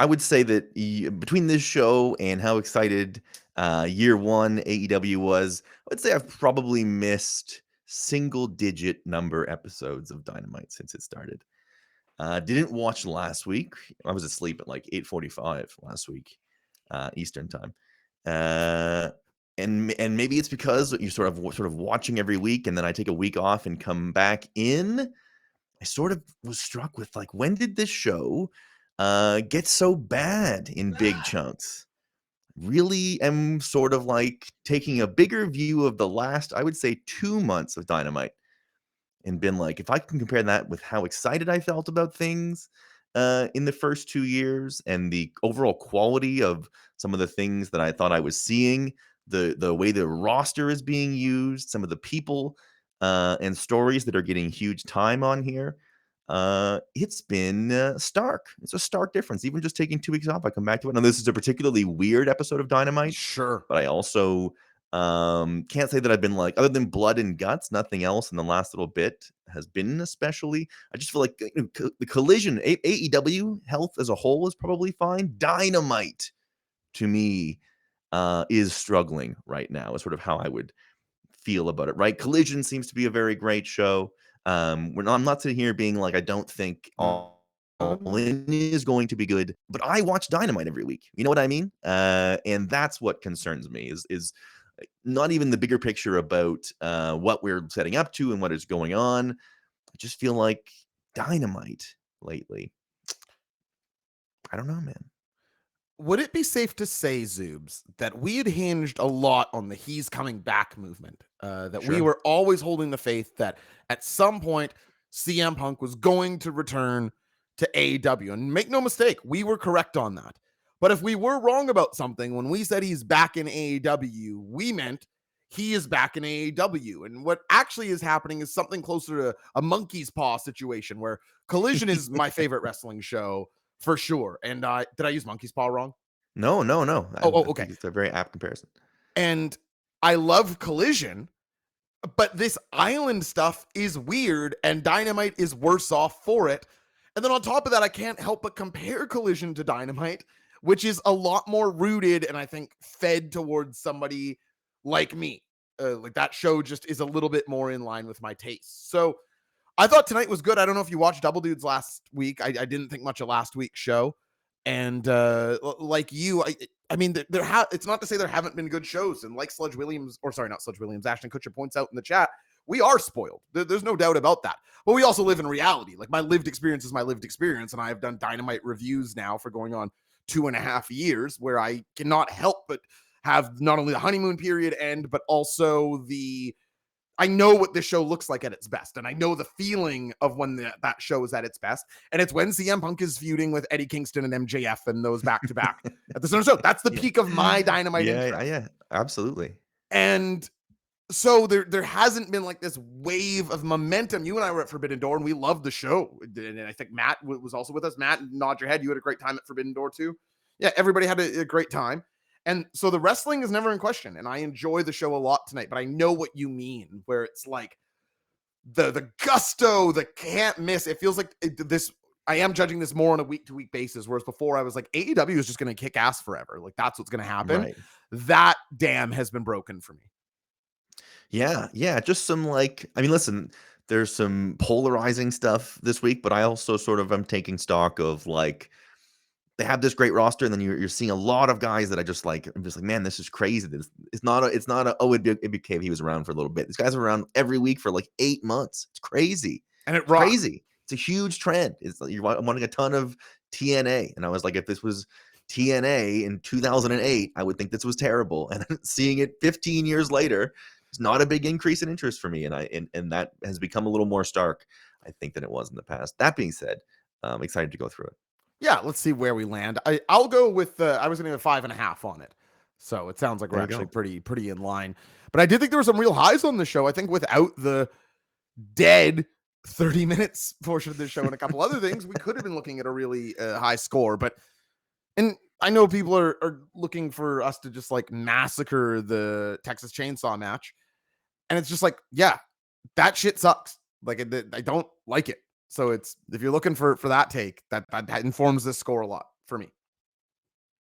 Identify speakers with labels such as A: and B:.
A: I would say that between this show and how excited year one AEW was, I would say I've probably missed single-digit number episodes of Dynamite since it started. Didn't watch last week. I was asleep at like 8:45 last week, Eastern time. Uh, and maybe it's because you're sort of watching every week, and then I take a week off and come back in. I sort of was struck with like, when did this show get so bad in big chunks? Really am sort of like taking a bigger view of the last, I would say, 2 months of Dynamite, and been like, if I can compare that with how excited I felt about things in the first 2 years, and the overall quality of some of the things that I thought I was seeing, the way the roster is being used, some of the people and stories that are getting huge time on here, it's been stark. It's a stark difference. Even just taking 2 weeks off, I come back to it. Now, this is a particularly weird episode of Dynamite,
B: Sure.
A: but I also can't say that I've been like, other than blood and guts, nothing else in the last little bit has been especially. I just feel like the collision, AEW health as a whole is probably fine. Dynamite, to me, is struggling right now, is sort of how I would feel about it, right? Collision seems to be a very great show. I'm not sitting here being like, I don't think all in is going to be good, but I watch Dynamite every week. You know what I mean? And that's what concerns me is not even the bigger picture about what we're setting up to and what is going on. I just feel like Dynamite lately, I don't know, man.
B: Would it be safe to say, Zoobs, that we had hinged a lot on the he's coming back movement? That we
A: Sure.
B: were always holding the faith that at some point CM Punk was going to return to AEW. And make no mistake, we were correct on that. But if we were wrong about something, when we said he's back in AEW, we meant he is back in AEW. And what actually is happening is something closer to a monkey's paw situation, where Collision is my favorite wrestling show for sure. And did I use monkey's paw wrong?
A: No, no, no. I
B: Okay.
A: think it's a very apt comparison.
B: And I love Collision, but this island stuff is weird, and Dynamite is worse off for it. And then on top of that, I can't help but compare Collision to Dynamite, which is a lot more rooted and I think fed towards somebody like me. Like that show just is a little bit more in line with my tastes. So I thought tonight was good. I don't know if you watched Double Dudes last week. I didn't think much of last week's show. And like you, I mean, it's not to say there haven't been good shows. And like Sludge Williams, or sorry, not Sludge Williams, Ashton Kutcher points out in the chat, we are spoiled. There's no doubt about that. But we also live in reality. Like, my lived experience is my lived experience. And I have done Dynamite reviews now for going on 2.5 years, where I cannot help but have not only the honeymoon period end, but also I know what this show looks like at its best. And I know the feeling of when that show is at its best. And it's when CM Punk is feuding with Eddie Kingston and MJF and those back to back at the center show. That's the peak of my Dynamite interest.
A: Yeah, absolutely.
B: And so there hasn't been like this wave of momentum. You and I were at Forbidden Door and we loved the show. And I think Matt was also with us. Matt, nod your head. You had a great time at Forbidden Door too. Yeah, everybody had a great time. And so the wrestling is never in question. And I enjoy the show a lot tonight, but I know what you mean, where it's like the gusto, the can't miss. It feels like I am judging this more on a week-to-week basis, whereas before I was like, AEW is just going to kick ass forever. Like, that's what's going to happen.
A: Right.
B: That dam has been broken for me.
A: Yeah. Just some listen, there's some polarizing stuff this week, but I also sort of am taking stock of like, they have this great roster, and then you're seeing a lot of guys that I'm just like, man, this is crazy. It's not it'd be okay if he was around for a little bit. This guy's around every week for like 8 months. It's crazy.
B: And it rocks.
A: Crazy. It's a huge trend. It's like you're wanting a ton of TNA. And I was like, if this was TNA in 2008, I would think this was terrible. And seeing it 15 years later, it's not a big increase in interest for me. And that has become a little more stark, I think, than it was in the past. That being said, I'm excited to go through it.
B: Yeah, let's see where we land. I'll go with I was going to 5.5 on it. So it sounds like we're actually pretty in line. But I did think there were some real highs on the show. I think without the dead 30 minutes portion of the show and a couple other things, we could have been looking at a really high score. And I know people are looking for us to just like massacre the Texas Chainsaw match. And it's just like, yeah, that shit sucks. Like, I don't like it. So if you're looking for that take, that informs this score a lot for me.